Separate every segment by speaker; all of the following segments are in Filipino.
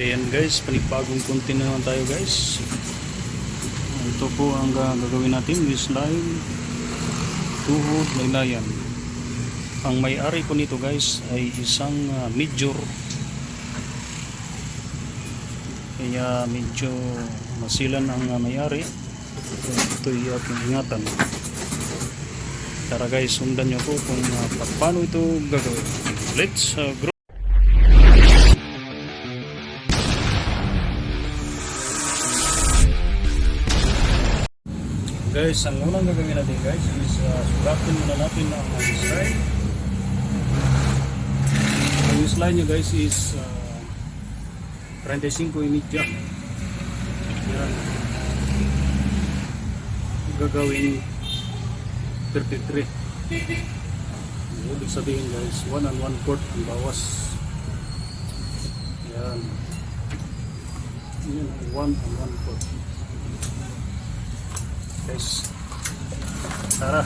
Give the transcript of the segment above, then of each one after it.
Speaker 1: Ayan guys, panibagong content na naman tayo guys. Ito po ang gagawin natin, this line, tuhod, laylayan. Ang may-ari po nito guys ay isang major. Kaya medyo masilan ang may-ari. Ito'y aking ingatan. Tara guys, sundan nyo po kung paano ito gagawin. Let's go! Guys, ang unang gagawin natin guys is suratin muna natin ang slide. Ang slide nyo guys is 35.5. Yan. Gagawin 33. Ibig sabihin guys, 1 1/4 ang bawas. Yan. Yan, 1 1/4. Guys, tara.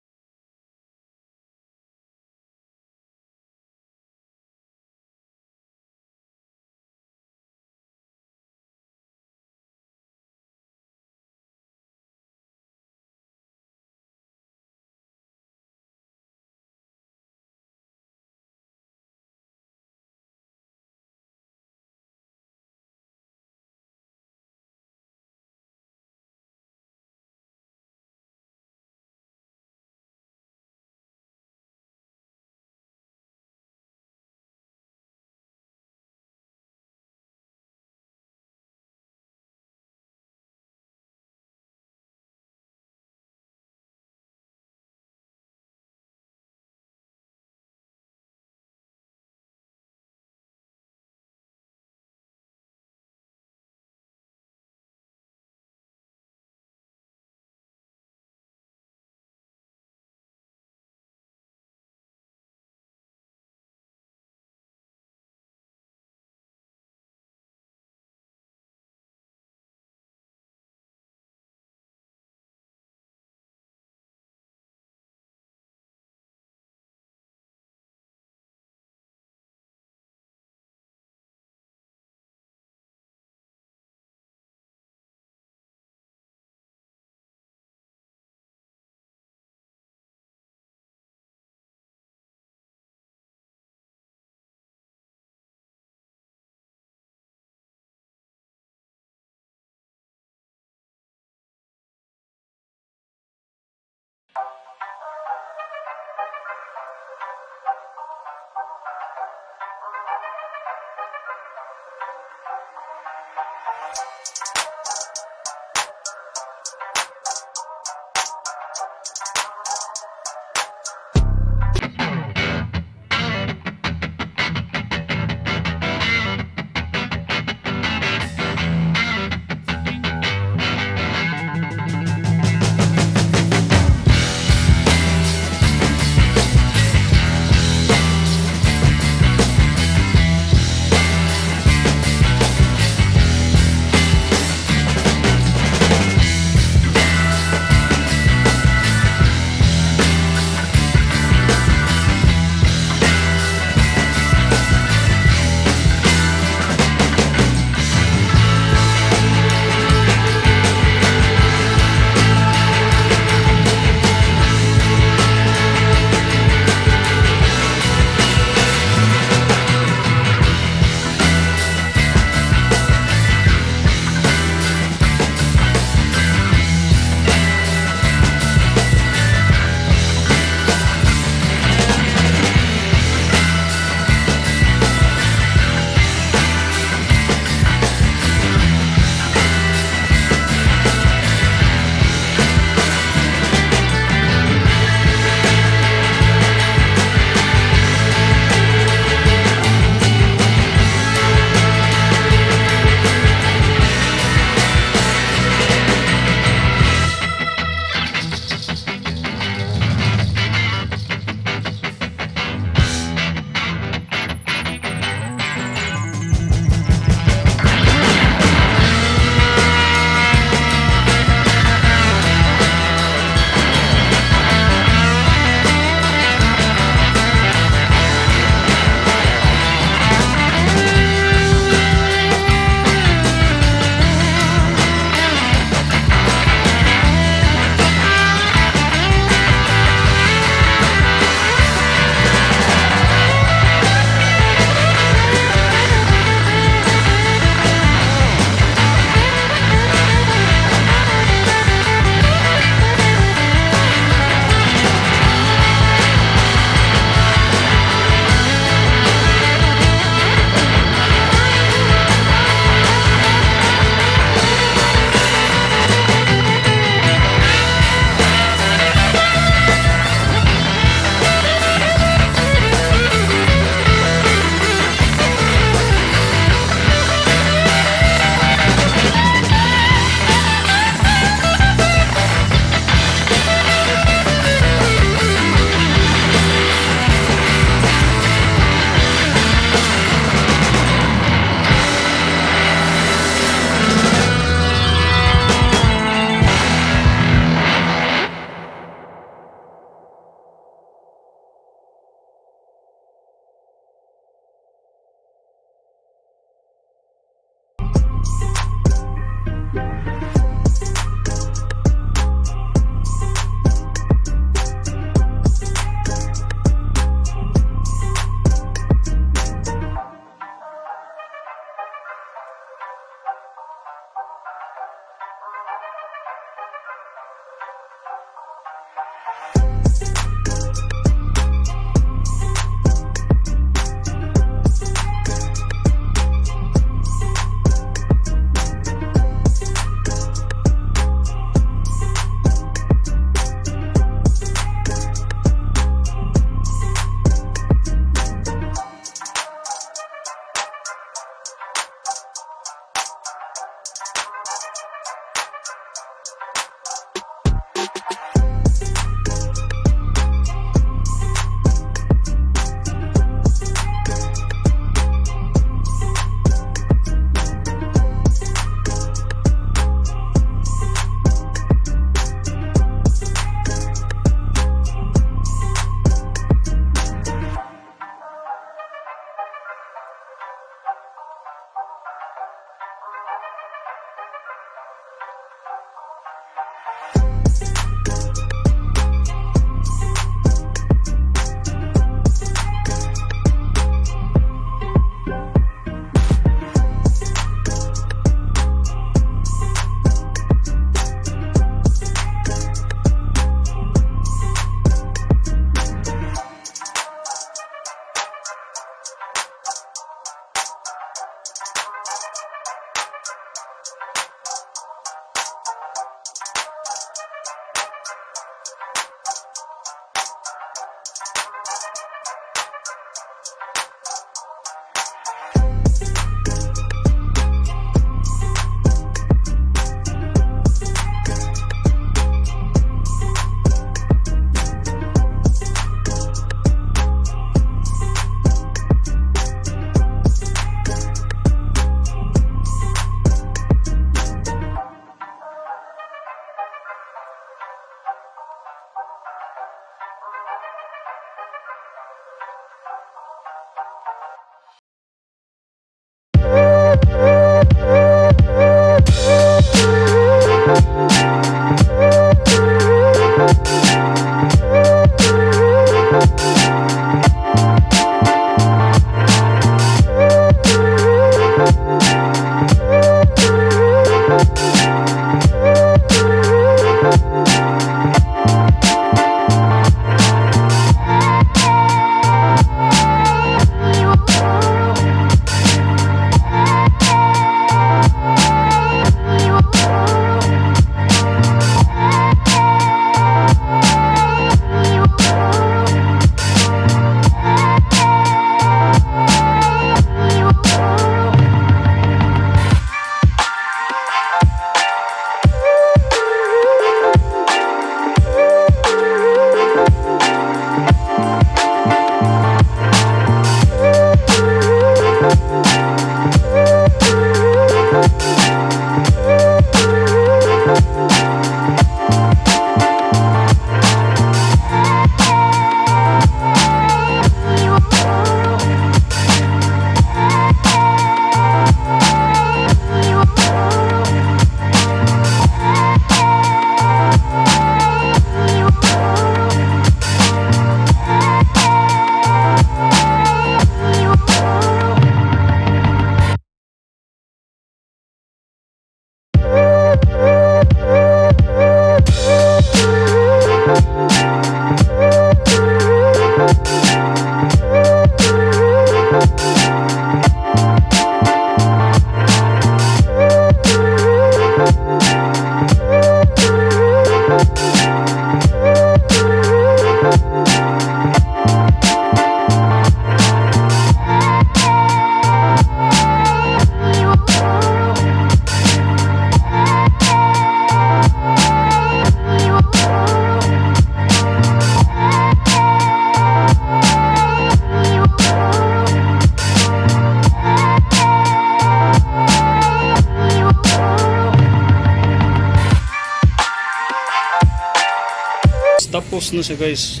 Speaker 1: Close na siya guys.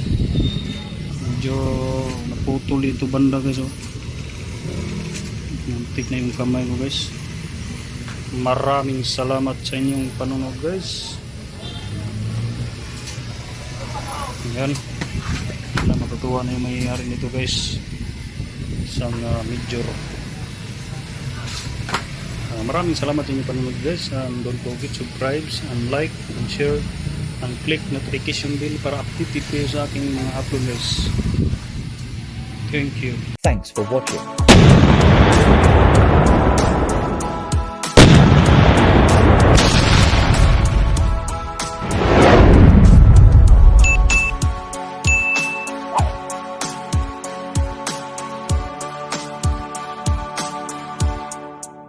Speaker 1: Medyo naputol ito banda guys. Oh. Muntik na yung kamay ko guys. Maraming salamat sa inyong panonood guys. Yan. Na matutuwa na yung mayayari nito guys. Isang major. Maraming salamat sa inyong panonood guys. Don't forget subscribe and like and share and click notification bell para updated kayo sa aking mga upload guys. Thank you.
Speaker 2: Thanks for watching.